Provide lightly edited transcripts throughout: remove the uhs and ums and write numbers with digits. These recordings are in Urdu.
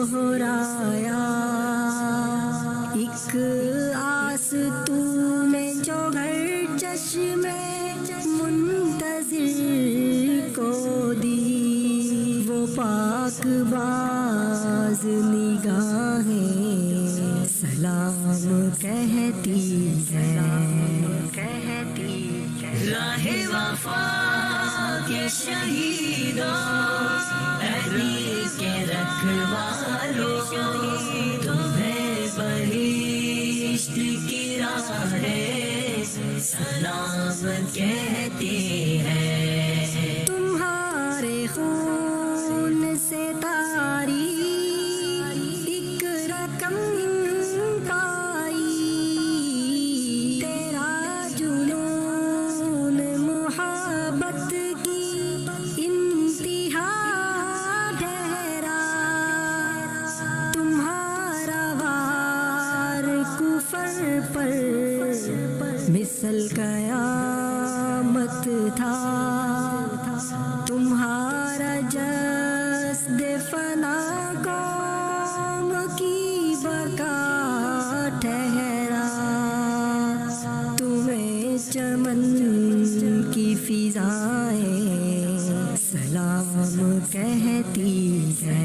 دوہرایا، ایک آس تو نے جو گھر چشم منتظر کو دی، وہ پاک باز نگاہیں سلام کہتی ہے، راہ وفا کے شہیدوں، عہدی کے رکھوالوں، تمہیں بہشت کی راہیں سلام کہتی ہے، تمہارے خون سے تاری ایک رقم پائی، تیرا جنون محبت کی انتہا ٹھہرا، تمہارا وار کفر پر مثل قیامت تھا، تمہارا جسد فنا قوم کی بقا ٹھہرا، تمہیں چمن کی فضائیں سلام کہتی ہے،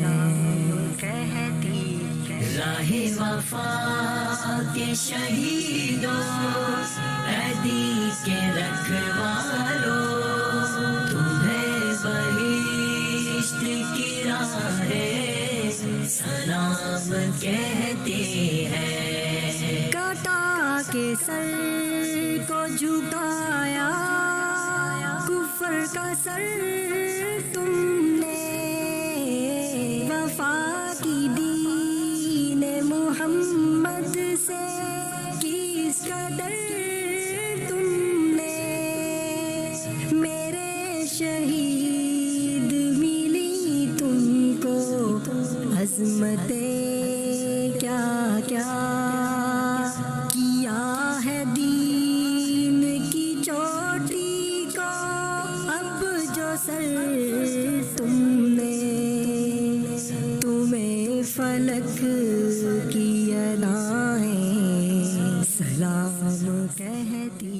راہ وفا کے شہیدوں، عہدی کے رکھوالوں، تمہیں بہشت کی راہیں سلام کہتی ہے، کاٹا کے سر کو جھکایا، کفر کا سر تم نے، وفا کی دین محمد سے کس قدر تم نے، میرے شہید ملی تم کو عظمتیں کیا کیا، کیا ہے دین کی چوٹی کو اب جو سر تم نے، تمہیں فلک کی ادائیں سلام کہتی